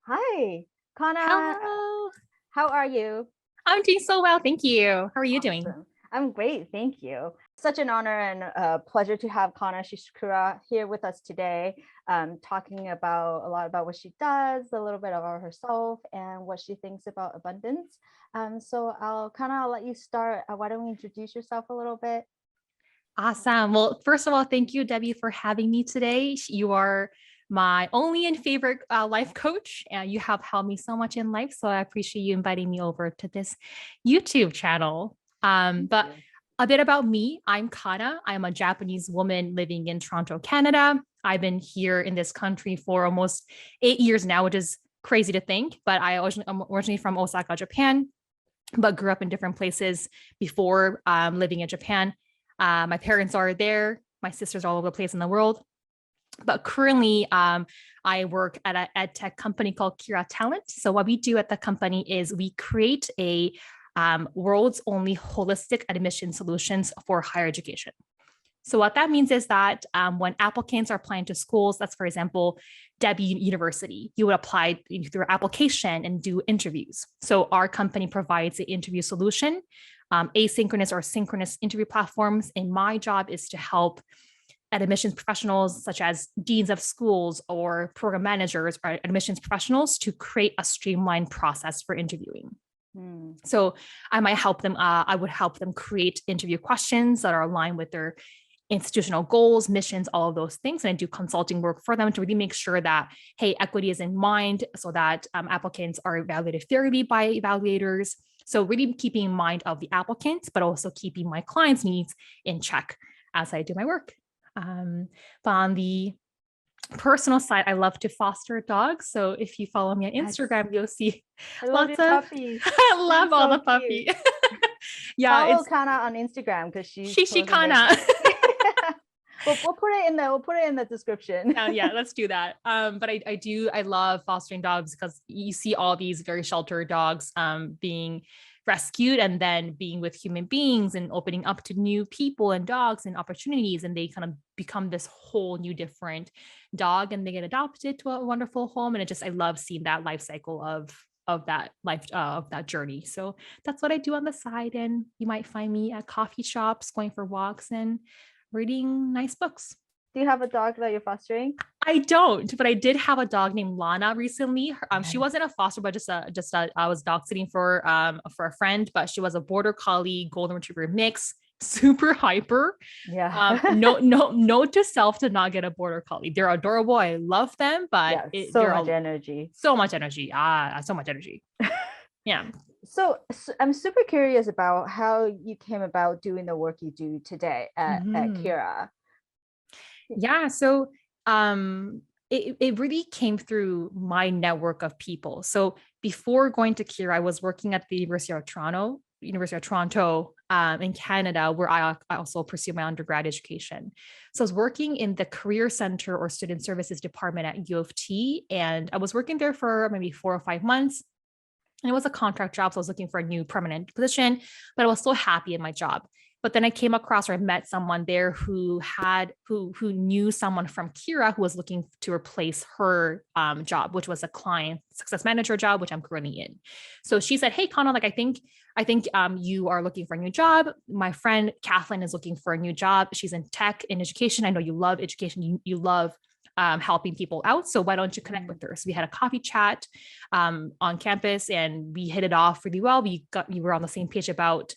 Hi, Kana. Hello. How are you? I'm doing so well. Thank you. How are you doing? Awesome. I'm great, thank you. Such an honor and a pleasure to have Kana Shishikura here with us today, talking about a lot about what she does, a little bit about herself, and what she thinks about abundance. So I'll let you start. Why don't we introduce yourself a little bit? Awesome. Well, first of all, thank you, Debbie, for having me today. You are my only and favorite life coach, and you have helped me so much in life. So I appreciate you inviting me over to this YouTube channel. Thank But you. a bit about me, I'm Kana. I'm a Japanese woman living in Toronto, Canada. I've been here in this country for almost 8 years now, which is crazy to think. But I'm originally from Osaka, Japan, but grew up in different places before living in Japan. My parents are there. My sisters are all over the place in the world. But currently, I work at an ed tech company called Kira Talent. So what we do at the company is we create a world's only holistic admission solutions for higher education. So what that means is that when applicants are applying to schools, that's for example, Debbie University, you would apply through application and do interviews. So our company provides the interview solution, asynchronous or synchronous interview platforms. And my job is to help admissions professionals such as deans of schools or program managers or admissions professionals to create a streamlined process for interviewing. Hmm. So I would help them create interview questions that are aligned with their institutional goals, missions, all of those things. And I do consulting work for them to really make sure that, hey, equity is in mind so that applicants are evaluated fairly by evaluators. So really keeping in mind of the applicants, but also keeping my clients' needs in check as I do my work. But on the personal side, I love to foster dogs. So if you follow me on Yes, Instagram, you'll see I love lots your of, puppy. I She's love all so the cute. puppy. Yeah, Follow it's Kana on Instagram because she's totally Shishikana. amazing. We'll put it in the description. Yeah, let's do that. But I love fostering dogs because you see all these very sheltered dogs being rescued and then being with human beings and opening up to new people and dogs and opportunities, and they kind of become this whole new different dog and they get adopted to a wonderful home. And I love seeing that life cycle of that life of that journey. So that's what I do on the side. And you might find me at coffee shops, going for walks and reading nice books. Do you have a dog that you're fostering? I don't, but I did have a dog named Lana recently. She Yes. wasn't a foster, but I was dog sitting for a friend, but she was a border collie golden retriever mix, super hyper. Yeah. Note to self to not get a border collie. They're adorable. I love them, but Yeah, so they're much all energy. so much energy. So much energy. Yeah. So I'm super curious about how you came about doing the work you do today at Mhm. Kira. Yeah. So it really came through my network of people. So before going to Kira, I was working at the University of Toronto in Canada, where I also pursued my undergrad education. So I was working in the Career Center or Student Services Department at U of T, and I was working there for maybe 4 or 5 months. And it was a contract job, so I was looking for a new permanent position, but I was so happy in my job. But then I came across or I met someone there who knew someone from Kira who was looking to replace her job, which was a client success manager job, which I'm currently in. So she said, "Hey, Connell, like I think you are looking for a new job. My friend Kathleen is looking for a new job. She's in tech in education. I know you love education. You love helping people out. So why don't you connect Mm. with her?" So we had a coffee chat on campus, and we hit it we really well. We were on the same page about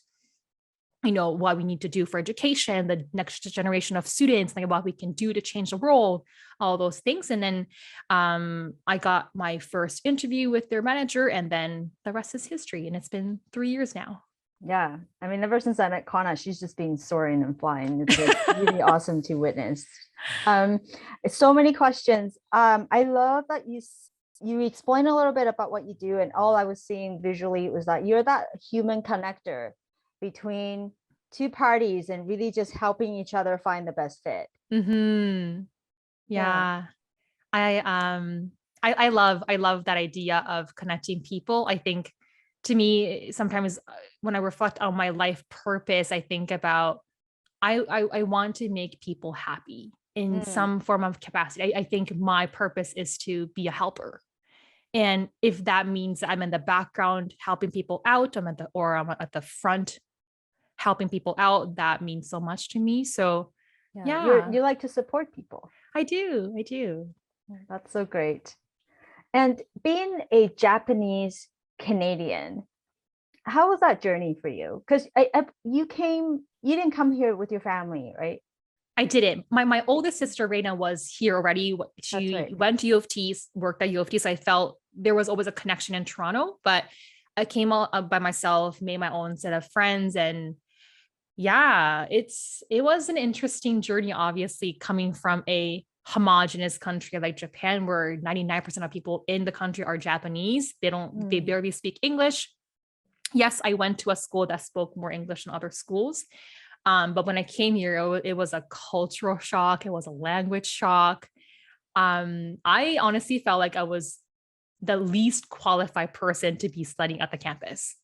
what we need to do for education, the next generation of students, like what we can do to change the world, all those things. And then I got my first interview with their manager, and then the rest is history. And it's been 3 years now. Yeah, I mean, ever since I met Kana, she's just been soaring and flying. It's like really awesome to witness. Um, so many questions. I love that you explain a little bit about what you do, and all I was seeing visually was that you're that human connector between two parties and really just helping each other find the best fit. Mm-hmm. Yeah. Yeah. I love that idea of connecting people. I think to me sometimes when I reflect on my life purpose, I think about I want to make people happy in Mm, some form of capacity. I think my purpose is to be a helper. And if that means I'm in the background helping people out, I'm at the front helping people out, that means so much to me. So Yeah, yeah, you like to support people. I do. I do. That's so great. And being a Japanese Canadian, how was that journey for you? Because you didn't come here with your family, right? I didn't. My oldest sister Reina was here already. That's She right. went to U of T, worked at U of T, so I felt there was always a connection in Toronto. But I came out by myself, made my own set of friends, and yeah, it was an interesting journey. Obviously, coming from a homogenous country like Japan, where 99% of people in the country are Japanese, they barely speak English. Yes, I went to a school that spoke more English than other schools. But when I came here, it was a cultural shock. It was a language shock. I honestly felt like I was the least qualified person to be studying at the campus.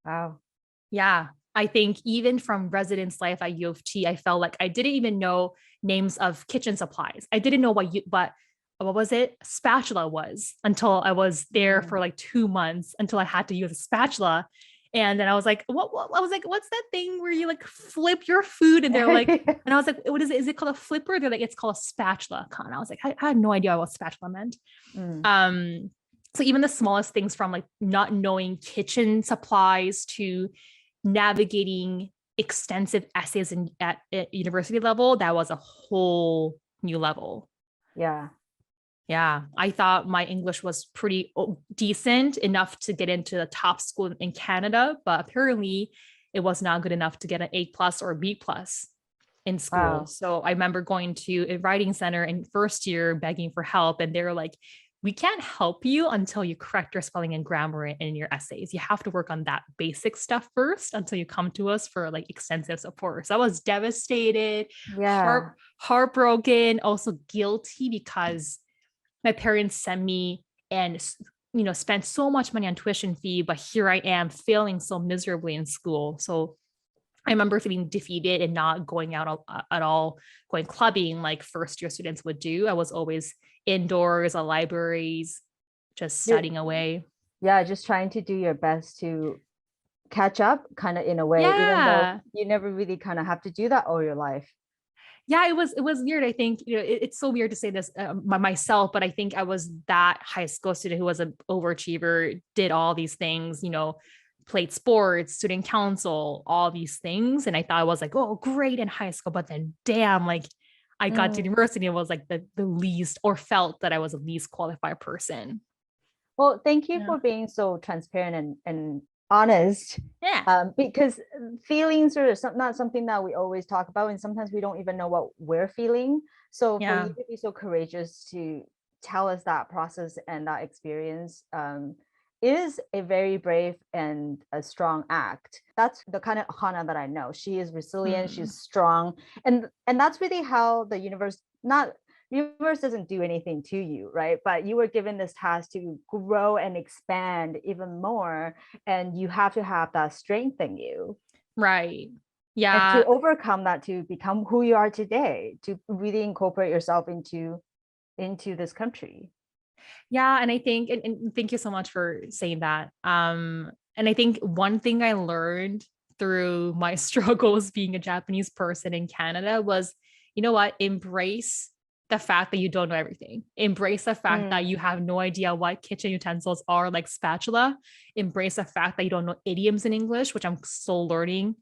Wow. Yeah. I think even from residence life at U of T, I felt like I didn't even know names of kitchen supplies. I didn't know what was it? Spatula was until I was there for like 2 months until I had to use a spatula. And then I was like, what? I was like, what's that thing where you like flip your food? And they're like, and I was like, what is it? Is it called a flipper? They're like, it's called a spatula. Kana. I was like, I had no idea what spatula meant. Mm. So even the smallest things from like not knowing kitchen supplies to navigating extensive essays at university level, that was a whole new level. Yeah. Yeah, I thought my English was pretty decent enough to get into the top school in Canada, but apparently it was not good enough to get an A plus or a B plus in school. Wow. So I remember going to a writing center in first year begging for help, and they were like, we can't help you until you correct your spelling and grammar in your essays. You have to work on that basic stuff first until you come to us for like extensive support. So I was devastated, Yeah. heartbroken, also guilty because my parents sent me and spent so much money on tuition fee, but here I am failing so miserably in school. So I remember feeling defeated and not going out at all, going clubbing like first year students would do. I was always indoors at libraries, just You're, studying away. yeah, just trying to do your best to catch up kind of in a way, even though Yeah. you never really kind of have to do that all your life. Yeah, it was weird. I think it's so weird to say this myself, but I think I was that high school student who was an overachiever, did all these things, played sports, student council, all these things, and I thought I was like, oh, great in high school, but then damn, like I got to Mm. university and was like the least, or felt that I was the least qualified person. Well, thank you Yeah. for being so transparent and honest. Yeah. Because feelings are not something that we always talk about, and sometimes we don't even know what we're feeling. So for you Yeah. to be so courageous to tell us that process and that experience is a very brave and a strong act. That's the kind of Hana that I know. She is resilient, Hmm. she's strong, and that's really how the universe doesn't do anything to you, right? But you were given this task to grow and expand even more, and you have to have that strength in you Right. and to Yeah. overcome that to become who you are today, to really incorporate yourself into this country. Yeah. And I think, and thank you so much for saying that. And I think one thing I learned through my struggles being a Japanese person in Canada was, you know what, embrace the fact that you don't know everything. Embrace the fact that Mm, you have no idea what kitchen utensils are, like spatula. Embrace the fact that you don't know idioms in English, which I'm still learning.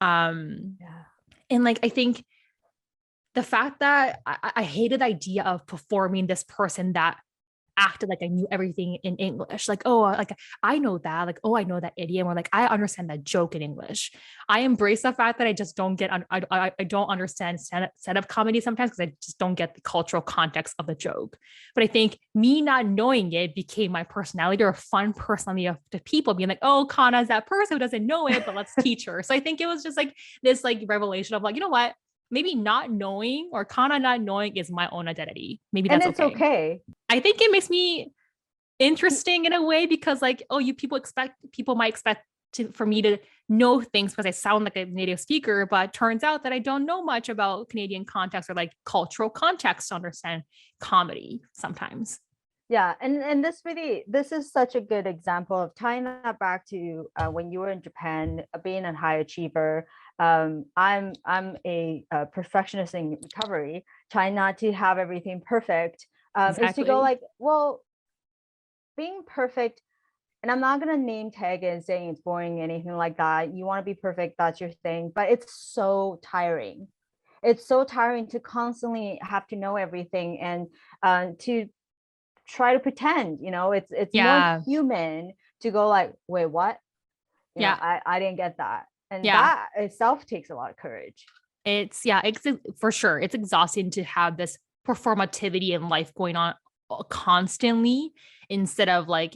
Um, yeah. and like I think the fact that I hated the idea of performing this person that acted like I knew everything in English. Like, oh, like I know that. Like, oh, I know that idiom, or like I understand that joke in English. I embrace the fact that I just don't get. I don't understand stand-up comedy sometimes because I just don't get the cultural context of the joke. But I think me not knowing it became my personality, or a fun personality of the people being like, oh, Kana is that person who doesn't know it, but let's teach her. So I think it was just like this like revelation of like, you know what? Maybe not knowing, or Kana not knowing, is my own identity. Maybe And that's it's okay. okay. I think it makes me interesting in a way because like, oh, people might expect for me to know things because I sound like a native speaker, but turns out that I don't know much about Canadian context or like cultural context to understand comedy sometimes. Yeah, and this is such a good example of tying that back to when you were in Japan, being a high achiever. I'm a perfectionist in recovery, trying not to have everything perfect. Is to go Exactly. like, well, being perfect, and I'm not gonna name tag it and saying it's boring, anything like that. You want to be perfect, that's your thing, but it's so tiring. It's so tiring to constantly have to know everything and to try to pretend, it's more Yeah. human to go like, wait, what? Yeah. I didn't get that. And Yeah. that itself takes a lot of courage. It's for sure. It's exhausting to have this performativity in life going on constantly instead of like,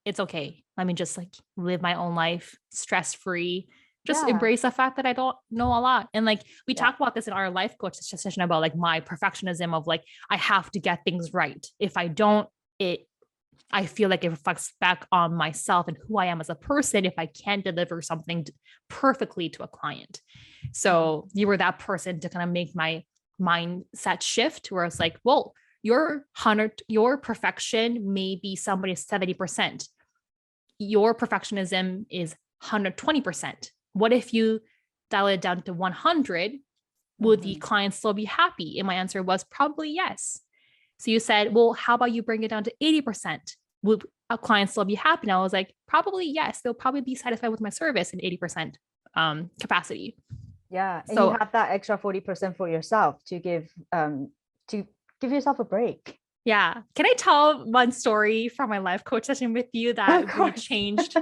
it's okay. Let me just like live my own life stress free. Just Yeah, embrace the fact that I don't know a lot. And like we yeah, talked about this in our life coach session about like my perfectionism of like I have to get things right. If I don't, it I feel like it reflects back on myself and who I am as a person if I can't deliver something perfectly to a client. mhm, So you were that person to kind of make my mindset shift where it's like, well, your perfection may be somebody's 70%. Your perfectionism is 120%. What if you dial it down to 100? Would the mhm. client still be happy? And my answer was probably yes. So you said, well, how about you bring it down to 80%? Would a client still be happy? And I was like, probably yes. They'll probably be satisfied with my service in 80% capacity. Yeah, and you So have that extra 40% for yourself to give yourself a break. yeah. Can I tell one story from my life coach session with you Of that really course. changed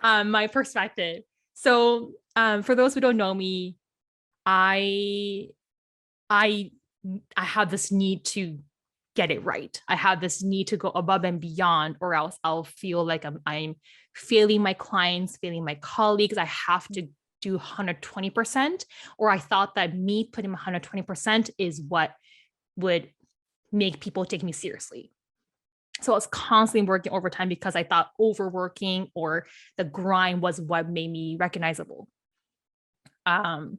my perspective? So for those who don't know me, I I I have this need to get it right. I have this need to go above and beyond, or else I'll feel like I'm failing my clients, failing my colleagues. I have to do 120%. Or I thought that me putting 120% is what would make people take me seriously. So I was constantly working overtime because I thought overworking or the grind was what made me recognizable. Um,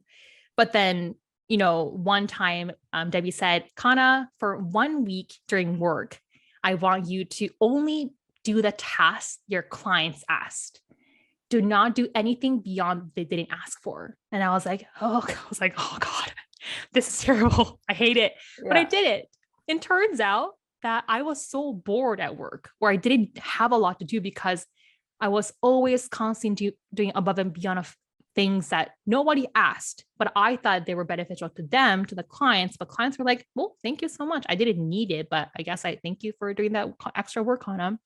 But then, one time Debbie said, Kana, for 1 week during work, I want you to only do the tasks your clients asked. Do not do anything beyond they didn't ask for. And oh God, this is terrible. I hate it. But I Yeah. did it. And turns out that I was so bored at work where I didn't have a lot to do because I was always constantly doing above and beyond of things that nobody asked, but I thought they were beneficial to them, to the clients. But clients were like, well, thank you so much. I didn't need it, but I guess I thank you for doing that extra work on them.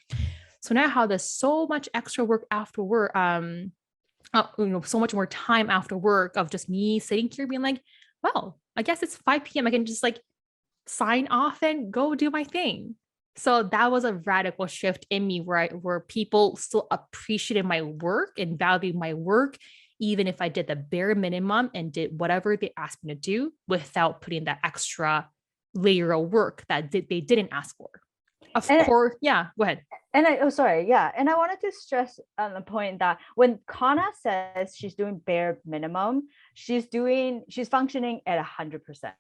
So now how there's so much extra work after work, so much more time after work of just me sitting here being like, well, I guess it's 5 p.m. I can just like sign off and go do my thing. So that was a radical shift in me where people still appreciated my work and valued my work, even if I did the bare minimum and did whatever they asked me to do without putting that extra layer of work that they didn't ask for. Of And course, yeah, go ahead. sorry, yeah. And I wanted to stress on the point that when Kana says she's doing bare minimum, she's functioning at 100%.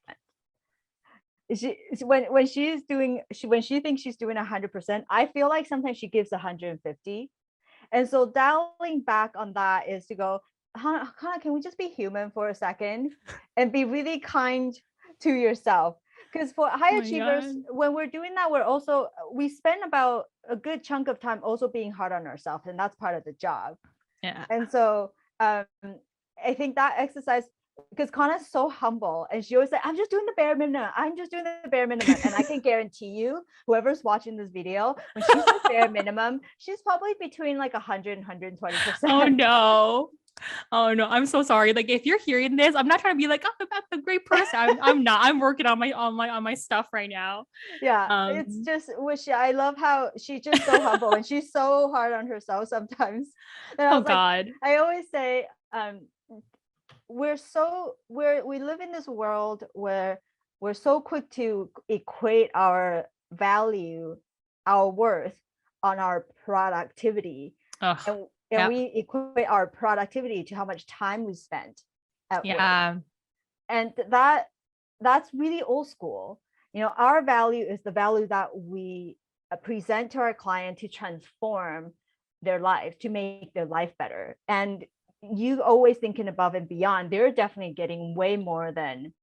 When when she thinks she's doing 100%, I feel like sometimes she gives 150. And so dialing back on that is to go, Hannah, can we just be human for a second and be really kind to yourself? Because for Oh high my achievers, God. when we're doing that, we spend about a good chunk of time also being hard on ourselves, and that's part of the job. Yeah. And so I think that exercise, because Kana's so humble and she always say, I'm just doing the bare minimum. I'm just doing the bare minimum. And I can guarantee you, whoever's watching this video, when she says bare minimum, she's probably between like 100 and Oh 120%. no. Oh no, I'm so sorry. Like if you're hearing this, I'm not trying to be like, oh, that's a great person. I'm not. I'm working on my stuff right now. Yeah, it's Um, just wish I love how she's just so humble and she's so hard on herself sometimes. And I oh was like, God. I always say, we live in this world where we're so quick to equate our value, our worth on our productivity, Oh, and yeah. we equate our productivity to how much time we spent at work. Yeah. And that's really old school. our value is the value that we present to our client to transform their life, to make their life better. And you always thinking above and beyond. They're definitely getting way more than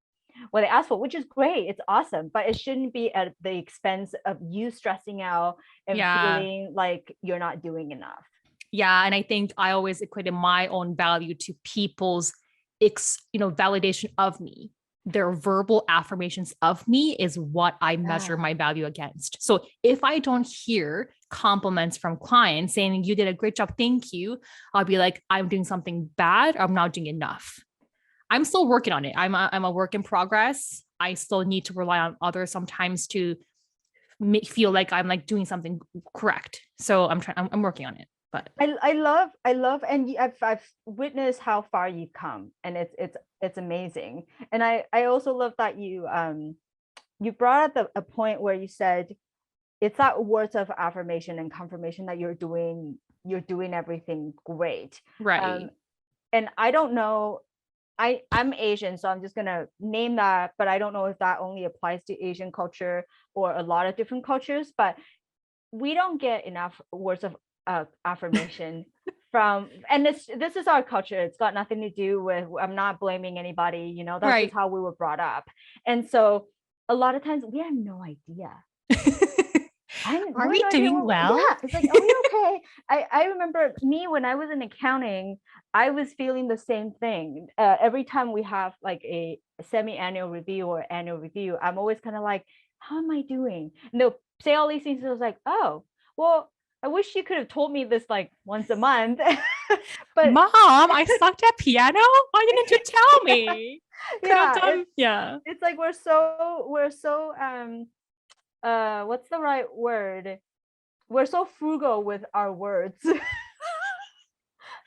what they ask for, which is great. It's awesome, but it shouldn't be at the expense of you stressing out and feeling like you're not doing enough. Yeah. And I think I always equated my own value to people's, validation of me. Their verbal affirmations of me is what I measure my value against. So if I don't hear compliments from clients saying you did a great job, thank you, I'll be like, I'm doing something bad, or I'm not doing enough. I'm still working on it. I'm a work in progress. I still need to rely on others sometimes to feel like I'm like doing something correct. So I'm working on it. But I love, and I've witnessed how far you've come, and it's amazing. And I also love that you brought up a point where you said it's that words of affirmation and confirmation that you're doing everything great. right. And I don't know, I'm Asian, so I'm just gonna name that, but I don't know if that only applies to Asian culture or a lot of different cultures, but we don't get enough words of affirmation from, and this is our culture. It's got nothing to do with, I'm not blaming anybody, that's Right. just how we were brought up. And so a lot of times we have no idea. Are we doing well? Yeah, it's like, are we okay? I remember me when I was in accounting, I was feeling the same thing. Every time we have like a semi-annual review or annual review, I'm always kind of like, how am I doing? And they'll say all these things. I was like, oh, well, I wish you could have told me this like once a month. But Mom, I sucked at piano. Why didn't you tell me? It's like we're so what's the right word? We're so frugal with our words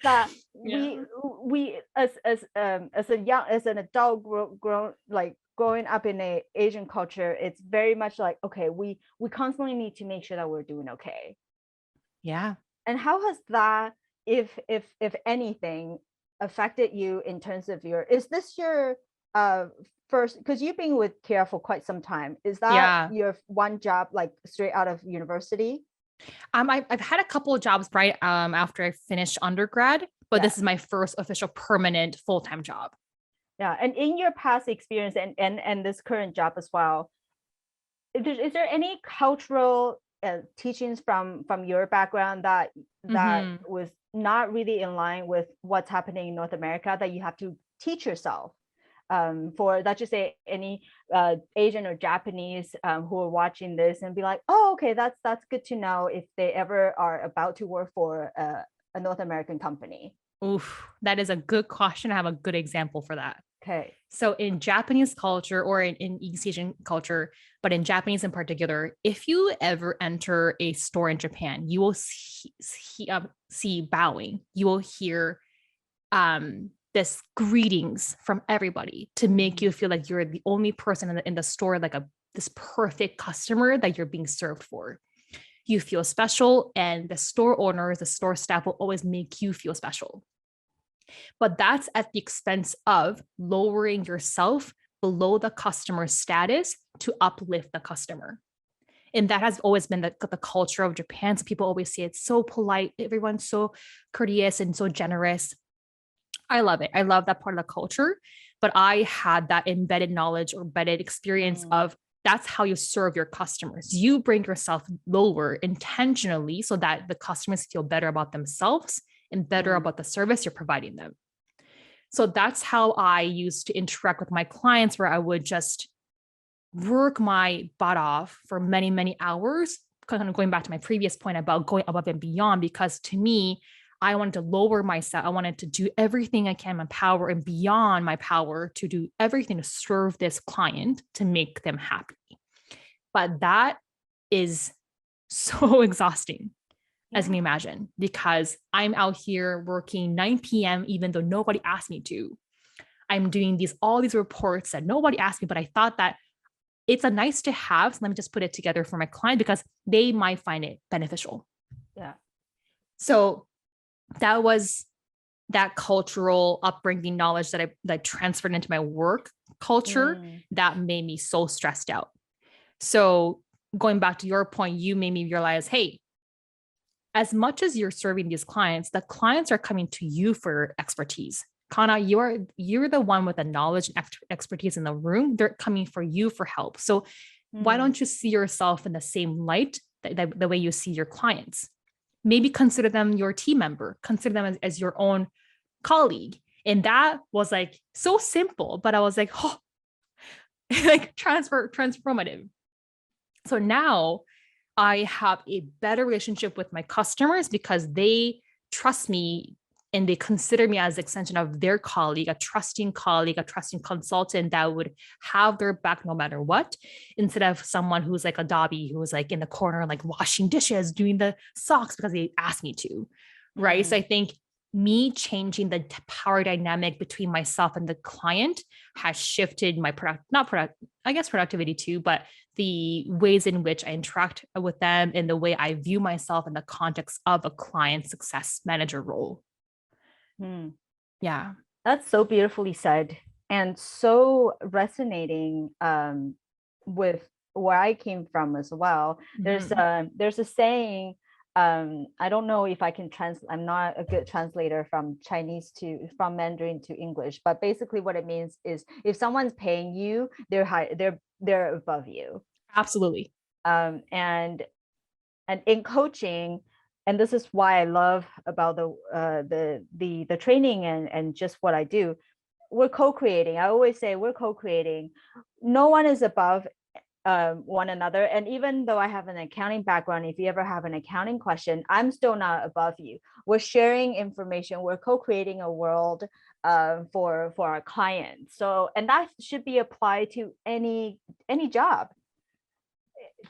that we as an adult grown like growing up in a Asian culture, it's very much like, okay, we constantly need to make sure that we're doing okay. Yeah. And how has that, if anything, affected you in terms of is this your first, because you've been with Kia for quite some time, is that your one job like straight out of university? I've had a couple of jobs right after I finished undergrad, but this is my first official permanent full-time job. Yeah. And in your past experience and this current job as well, is there any cultural teachings from your background that was not really in line with what's happening in North America that you have to teach yourself? For, let's just say, any Asian or Japanese who are watching this and be like, oh, okay, that's good to know if they ever are about to work for a North American company. Oof, that is a good question. I have a good example for that. Okay. So in Japanese culture, or in East Asian culture, but in Japanese in particular, if you ever enter a store in Japan, you will see bowing. You will hear this greetings from everybody to make you feel like you're the only person in the store, like this perfect customer that you're being served for. You feel special, and the store owners, the store staff will always make you feel special. But that's at the expense of lowering yourself below the customer status to uplift the customer. And that has always been the culture of Japan. So people always say it's so polite. Everyone's so courteous and so generous. I love it. I love that part of the culture. But I had that embedded knowledge or embedded experience of that's how you serve your customers. You bring yourself lower intentionally so that the customers feel better about themselves and better about the service you're providing them. So that's how I used to interact with my clients, where I would just work my butt off for many, many hours, kind of going back to my previous point about going above and beyond, because to me, I wanted to lower myself. I wanted to do everything I can in my power and beyond my power to do everything to serve this client to make them happy. But that is so exhausting, as you can imagine, because I'm out here working 9 p.m. even though nobody asked me to. I'm doing all these reports that nobody asked me, but I thought that it's a nice to have. So let me just put it together for my client because they might find it beneficial. Yeah. So that was that cultural upbringing knowledge that I transferred into my work culture that made me so stressed out. So going back to your point, you made me realize, hey, as much as you're serving these clients, the clients are coming to you for expertise. Kana, you're the one with the knowledge and expertise in the room. They're coming for you for help. So why don't you see yourself in the same light the way you see your clients? Maybe consider them your team member, consider them as your own colleague. And that was like so simple, but I was like, oh, like transformative. So now I have a better relationship with my customers because they trust me and they consider me as an extension of their colleague, a trusting consultant that would have their back no matter what, instead of someone who's like a Dobby who's like in the corner, like washing dishes, doing the socks because they asked me to. Right. So I think me changing the power dynamic between myself and the client has shifted my productivity too, but the ways in which I interact with them and the way I view myself in the context of a client success manager role. Yeah. That's so beautifully said and so resonating with where I came from as well. There's a saying, I don't know if I can translate. I'm not a good translator from Mandarin to English, but basically what it means is if someone's paying you, they're above you. Absolutely. And in coaching, and this is why I love about the training and just what I do, we're co-creating. I always say we're co-creating. No one is above one another. And even though I have an accounting background, if you ever have an accounting question, I'm still not above you. We're sharing information. We're co-creating a world for our clients. So, and that should be applied to any job,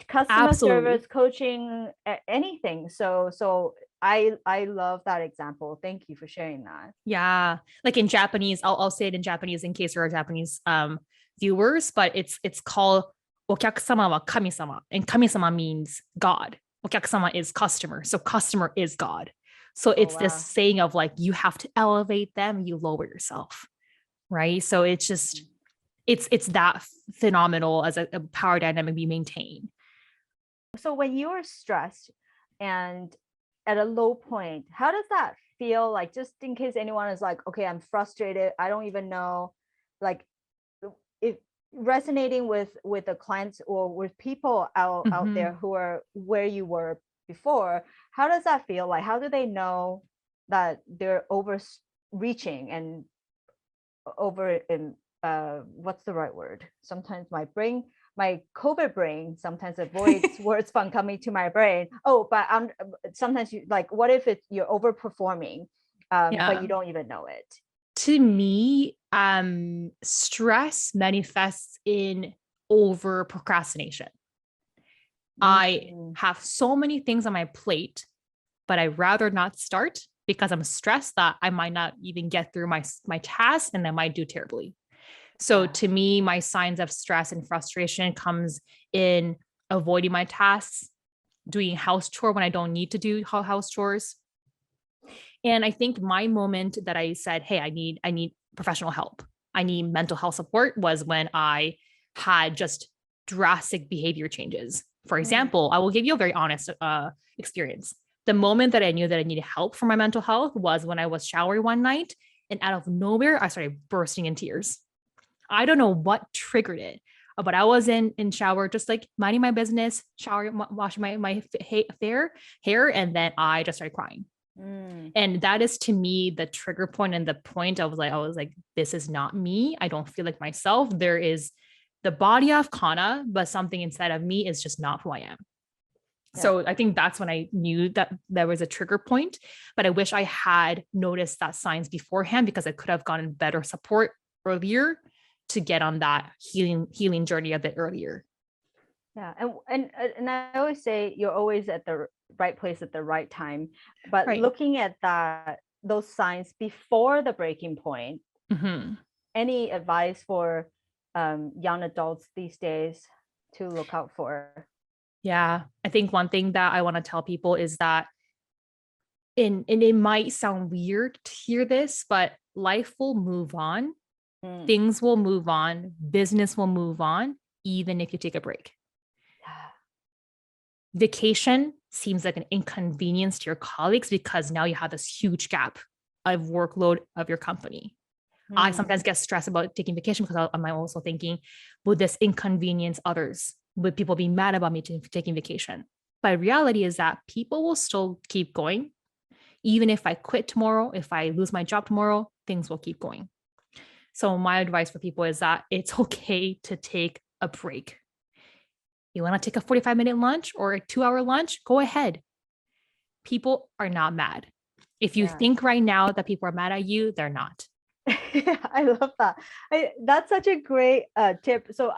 customer service, coaching, anything. So I love that example. Thank you for sharing that. Yeah, like in Japanese, I'll say it in Japanese in case there are Japanese viewers, but it's called お客様は神様, and 神様 means God. お客様 is customer, so customer is God. So it's this saying of like you have to elevate them, you lower yourself, right? So it's just it's that phenomenal as a power dynamic we maintain. So when you are stressed and at a low point, how does that feel? Like, just in case anyone is like, okay, I'm frustrated, I don't even know, like, if resonating with the clients or with people out there who are where you were before, how does that feel? Like, how do they know that they're overreaching and over in what's the right word? Sometimes my COVID brain sometimes avoids words from coming to my brain. Oh, but sometimes you like, what if you're overperforming, but you don't even know it? To me, stress manifests in over procrastination. I have so many things on my plate, but I'd rather not start because I'm stressed that I might not even get through my task and I might do terribly. So to me, my signs of stress and frustration comes in avoiding my tasks, doing house chore when I don't need to do house chores. And I think my moment that I said, hey, I need professional help, I need mental health support, was when I had just drastic behavior changes. For example, I will give you a very honest experience. The moment that I knew that I needed help for my mental health was when I was showering one night and out of nowhere, I started bursting in tears. I don't know what triggered it, but I was in shower, just like minding my business, showering, washing my hair, and then I just started crying. And that is to me the trigger point and the point. I was like, this is not me. I don't feel like myself. There is the body of Kana, but something inside of me is just not who I am. So I think that's when I knew that there was a trigger point, but I wish I had noticed that signs beforehand because I could have gotten better support earlier to get on that healing journey a bit earlier. Yeah. And I always say you're always at the right place at the right time, but looking at those signs before the breaking point, any advice for young adults these days to look out for? Yeah, I think one thing that I want to tell people is that and it might sound weird to hear this, but life will move on. Things will move on. Business will move on, even if you take a break. Vacation seems like an inconvenience to your colleagues because now you have this huge gap of workload of your company. I sometimes get stressed about taking vacation because I'm also thinking, would this inconvenience others? Would people be mad about me taking vacation? But reality is that people will still keep going. Even if I quit tomorrow, if I lose my job tomorrow, things will keep going. So my advice for people is that it's okay to take a break. You want to take a 45-minute lunch or a 2-hour lunch? Go ahead. People are not mad. If you think right now that people are mad at you, they're not. I love that. That's such a great tip. So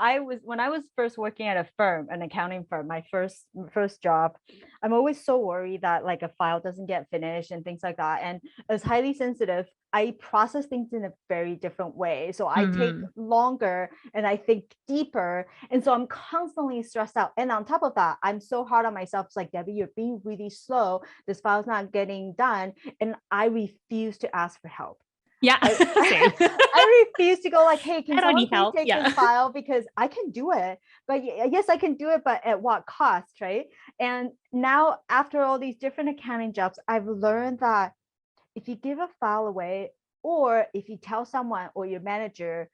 when I was first working at a firm, an accounting firm, my first job, I'm always so worried that like a file doesn't get finished and things like that. And as highly sensitive, I process things in a very different way. So I take longer and I think deeper. And so I'm constantly stressed out. And on top of that, I'm so hard on myself. It's like, Debbie, you're being really slow. This file's not getting done. And I refuse to ask for help. Yeah. I refuse to go like, hey, can someone please take this file because I can do it. But yes, I can do it, but at what cost, right? And now after all these different accounting jobs, I've learned that if you give a file away, or if you tell someone or your manager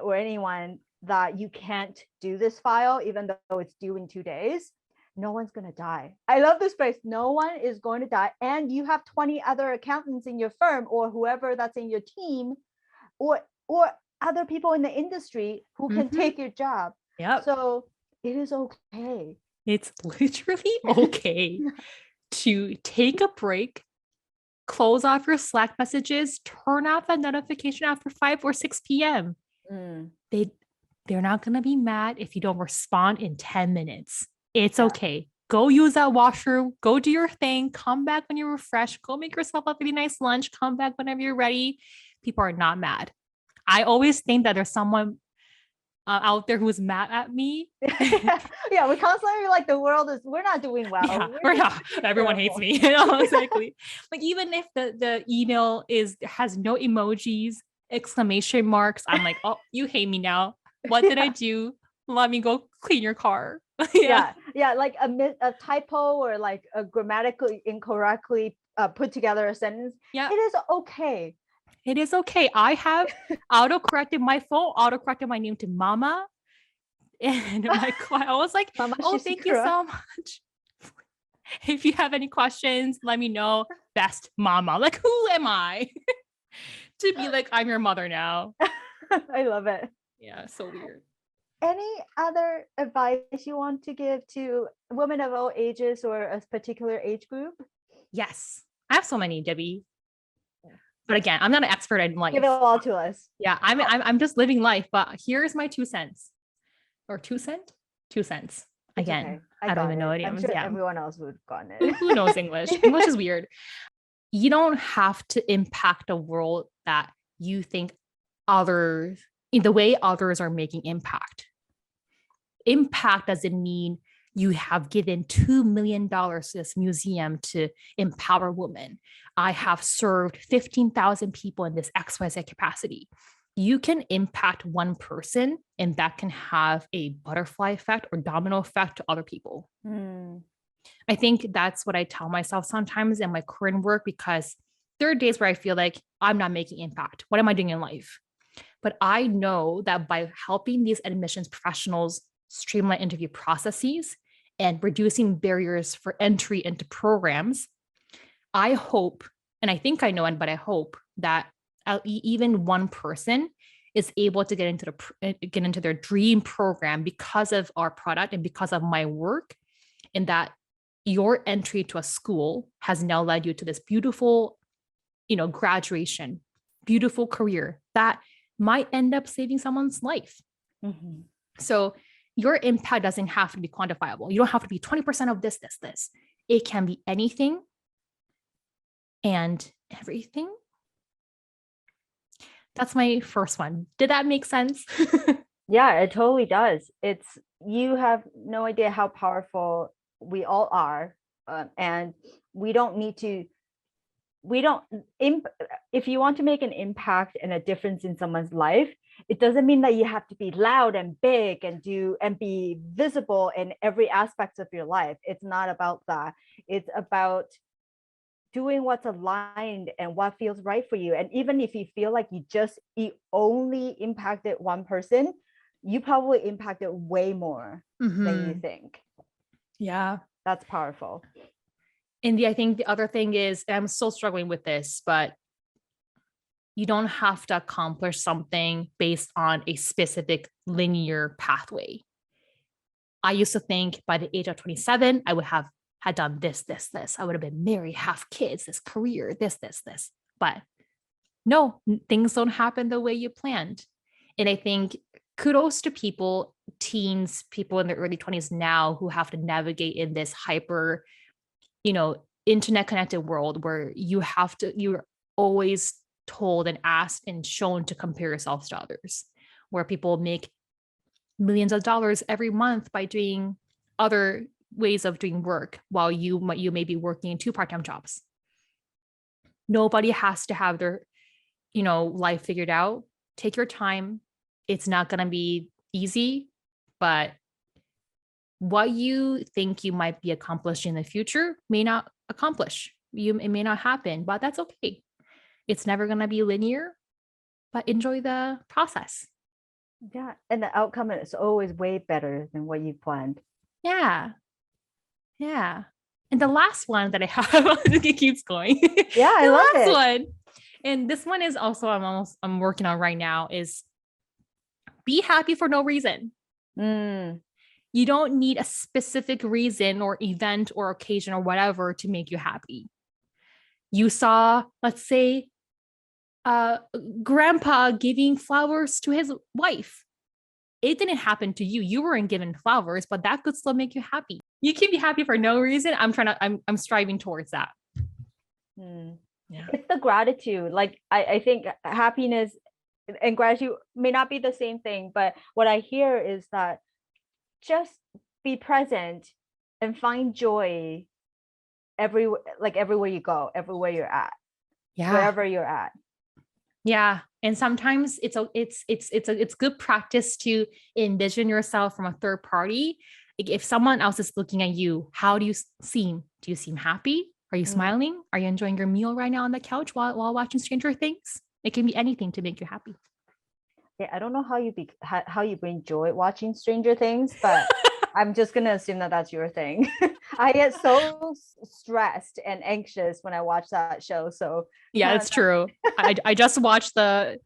or anyone that you can't do this file, even though it's due in 2 days, no one's going to die. I love this phrase. No one is going to die. And you have 20 other accountants in your firm or whoever that's in your team or other people in the industry who can take your job. Yep. So it is okay. It's literally okay to take a break, close off your Slack messages, turn off that notification after 5 or 6 p.m. They're not going to be mad if you don't respond in 10 minutes. It's okay. Go use that washroom, go do your thing, come back when you're refreshed, go make yourself a really nice lunch, come back whenever you're ready. People are not mad. I always think that there's someone out there who's mad at me. Yeah, we constantly like we're not doing well. Yeah, everyone hates me. Exactly. Like even if the email has no emojis, exclamation marks, I'm like, oh, you hate me now. What did I do? Let me go clean your car. Yeah, like a typo or like a grammatically incorrectly put together a sentence. Yeah, it is okay. It is okay. I have autocorrected my phone, autocorrected my name to Mama. And I was like, Mama oh, Shishikura. Thank you so much. If you have any questions, let me know. Best Mama. Like, who am I to be like, I'm your mother now? I love it. Yeah, so weird. Any other advice you want to give to women of all ages or a particular age group? Yes, I have so many, Debbie. But again, I'm not an expert in life. Give it all to us. Yeah, I'm just living life. But here's my 2 cents, or 2 cents. 2 cents. Again, okay. I don't even know what I'm sure everyone else would have gotten it. Who knows English? English is weird. You don't have to impact the world that you think others, in the way others are making impact. Impact doesn't mean you have given $2 million to this museum to empower women. I have served 15,000 people in this XYZ capacity. You can impact one person and that can have a butterfly effect or domino effect to other people. I think that's what I tell myself sometimes in my current work, because there are days where I feel like I'm not making impact. What am I doing in life? But I know that by helping these admissions professionals streamline interview processes and reducing barriers for entry into programs, I hope, and I think I know, but I hope that even one person is able to get into their dream program because of our product and because of my work, and that your entry to a school has now led you to this beautiful, graduation, beautiful career that might end up saving someone's life. So your impact doesn't have to be quantifiable. You don't have to be 20% of this. It can be anything and everything. That's my first one. Did that make sense? Yeah, it totally does. You have no idea how powerful we all are. And we don't need to, if you want to make an impact and a difference in someone's life, It doesn't mean that you have to be loud and big and be visible in every aspect of your life. It's not about that. It's about doing what's aligned and what feels right for you. And even if you feel like you only impacted one person, you probably impacted way more than you think. Yeah. That's powerful. And I think the other thing is, and I'm still struggling with this, but you don't have to accomplish something based on a specific linear pathway. I used to think by the age of 27, I would have had done this. I would have been married, have kids, this career, this. But no, things don't happen the way you planned. And I think kudos to people, teens, people in their early 20s now who have to navigate in this hyper, internet connected world where you're always told and asked and shown to compare yourselves to others, where people make millions of dollars every month by doing other ways of doing work while you may be working in 2 part-time jobs. Nobody has to have their life figured out. Take your time. It's not going to be easy, but what you think you might be accomplishing in the future may not accomplish. It may not happen, but that's okay. It's never going to be linear, but enjoy the process. Yeah. And the outcome is always way better than what you planned. Yeah. Yeah. And the last one that I have, it keeps going. Yeah, I love it. One. And this one is also I'm working on right now is be happy for no reason. You don't need a specific reason or event or occasion or whatever to make you happy. You saw, let's say, grandpa giving flowers to his wife. It didn't happen to you. You weren't given flowers, but that could still make you happy. You can be happy for no reason. I'm striving towards that. Yeah. It's the gratitude. Like I think happiness and gratitude may not be the same thing, but what I hear is that just be present and find joy everywhere you go, everywhere you're at, wherever you're at. Yeah. And sometimes it's good practice to envision yourself from a third party. Like if someone else is looking at you, how do you seem? Do you seem happy? Are you smiling? Are you enjoying your meal right now on the couch while watching Stranger Things? It can be anything to make you happy. Yeah, I don't know how you bring joy watching Stranger Things, but I'm just gonna assume that that's your thing. I get so stressed and anxious when I watch that show. So yeah, it's true. I just watched the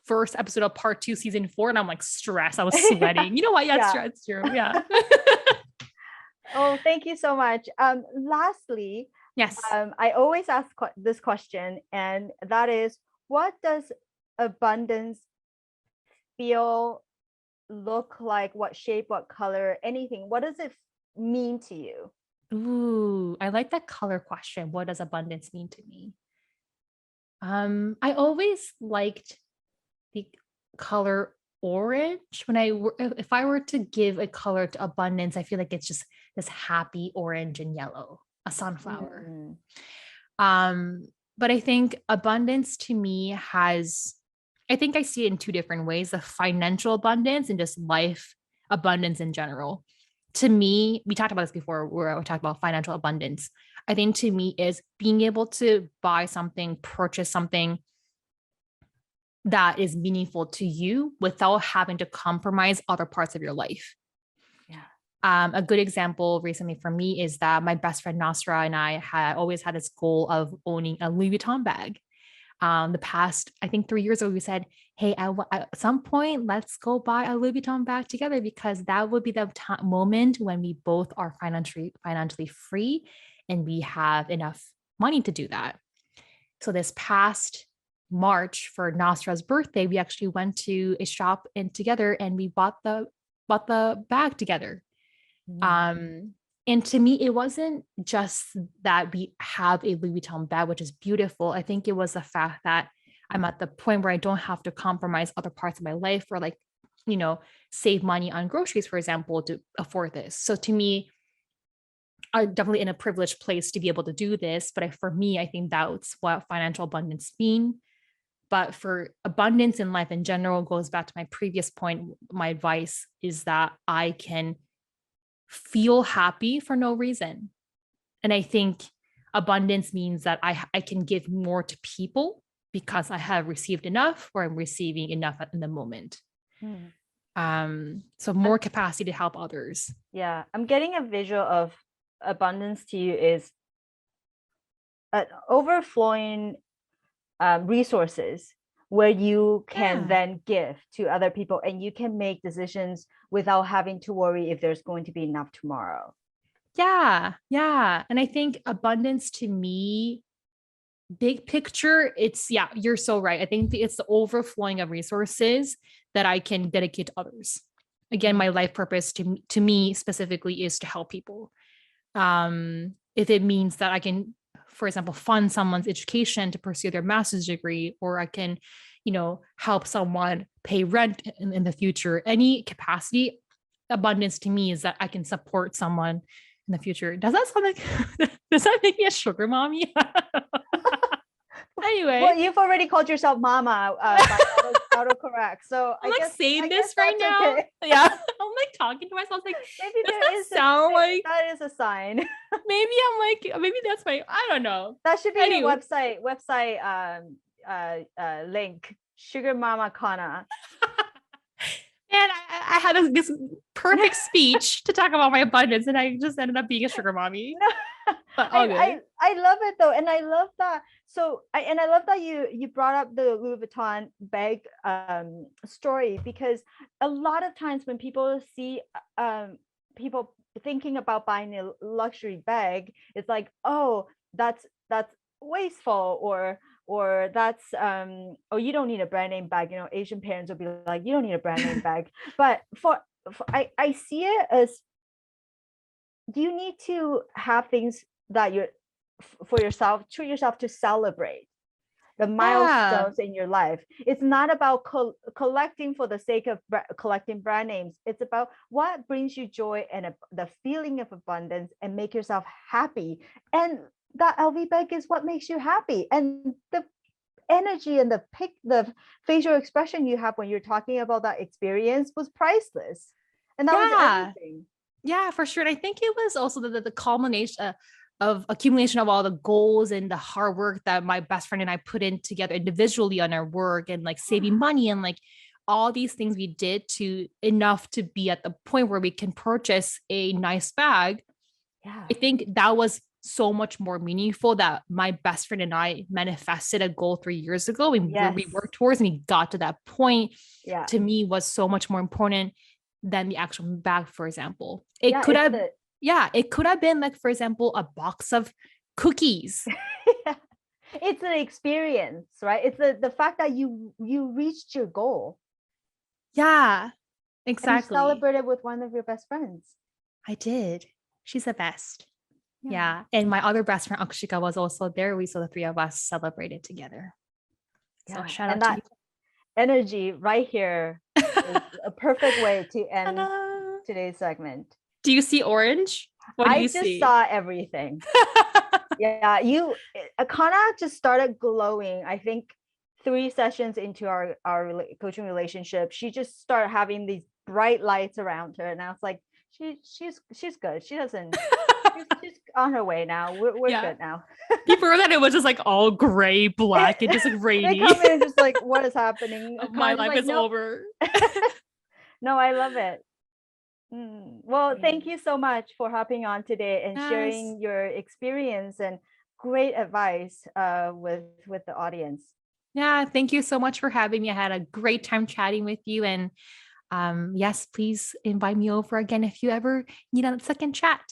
first episode of part 2, season 4, and I'm like stressed. I was sweating. You know what? Yeah, it's true. Yeah. Oh, thank you so much. Lastly, yes. I always ask this question, and that is, what does abundance look like? What shape, what color, anything? What does it mean to you? Ooh, I like that color question. What does abundance mean to me? I always liked the color orange. If I were to give a color to abundance, I feel like it's just this happy orange and yellow, a sunflower. But I think abundance to me I think I see it in 2 different ways: the financial abundance and just life abundance in general. To me, we talked about this before, where we talked about financial abundance. I think to me is being able to buy something, purchase something that is meaningful to you without having to compromise other parts of your life. Yeah. A good example recently for me is that my best friend Nasra and I had always had this goal of owning a Louis Vuitton bag. The past, I think 3 years ago, we said, hey, at some point, let's go buy a Louis Vuitton bag together, because that would be the moment when we both are financially free and we have enough money to do that. So this past March for Nasra's birthday, we actually went to a shop together and we bought the bag together. And to me, it wasn't just that we have a Louis Vuitton bag, which is beautiful. I think it was the fact that I'm at the point where I don't have to compromise other parts of my life, or save money on groceries, for example, to afford this. So to me, I'm definitely in a privileged place to be able to do this. But for me, I think that's what financial abundance means. But for abundance in life in general, goes back to my previous point. My advice is that I can feel happy for no reason. And I think abundance means that I can give more to people because I have received enough, or I'm receiving enough in the moment. So more capacity to help others. Yeah, I'm getting a visual of abundance to you is overflowing resources where you can then give to other people, and you can make decisions without having to worry if there's going to be enough tomorrow. Yeah. And I think abundance to me, big picture, it's, you're so right. I think it's the overflowing of resources that I can dedicate to others. Again, my life purpose to me specifically is to help people. If it means that I can, for example, fund someone's education to pursue their master's degree, or I can, help someone pay rent in the future, any capacity, abundance to me is that I can support someone in the future. Does that sound like, does that make me a sugar mommy? Anyway. Well, you've already called yourself mama by autocorrect. So I'm I saying guess this right now. Okay. Yeah. I'm like talking to myself like, maybe that is a sign. Maybe that's my, I don't know. That should be your website link. Sugar Mama Kana. And I had this perfect speech to talk about my abundance, and I just ended up being a sugar mommy. But I love it though, and I love that. So I love that you brought up the Louis Vuitton bag story, because a lot of times when people see people thinking about buying a luxury bag, it's like, oh, that's wasteful, or that's oh, you don't need a brand name bag. Asian parents will be like, you don't need a brand name bag. But for I see it as, you need to have things that you're for yourself, treat yourself to celebrate the milestones in your life. It's not about collecting for the sake of collecting brand names. It's about what brings you joy and the feeling of abundance, and make yourself happy. And that LV bag is what makes you happy. And the energy and the facial expression you have when you're talking about that experience was priceless. And that was everything. Yeah, for sure. And I think it was also the culmination of accumulation of all the goals and the hard work that my best friend and I put in together individually on our work, and like saving money, and like all these things we did to enough to be at the point where we can purchase a nice bag. Yeah. I think that was so much more meaningful, that my best friend and I manifested a goal 3 years ago. We worked towards, and we got to that point. Yeah. To me was so much more important than the actual bag, for example. It could have been like, for example, a box of cookies. It's an experience, right? It's the fact that you reached your goal. Yeah, exactly. And you celebrated with one of your best friends. I did. She's the best. Yeah. And my other best friend, Akshika, was also there. So the three of us celebrated together. So shout out to you. Energy right here is a perfect way to end today's segment. Do you see orange? What do you see? I just saw everything. Yeah, Kana just started glowing. I think 3 sessions into our coaching relationship, she just started having these bright lights around her, and I was like, she's good. She doesn't. She's on her way now. We're good now. Before that, it was just like all gray, black, and just like rainy. They come in just like, what is happening? My life is over. No, I love it. Well, thank you so much for hopping on today and sharing your experience and great advice with the audience. Yeah, thank you so much for having me. I had a great time chatting with you, and yes, please invite me over again if you ever need a second chat.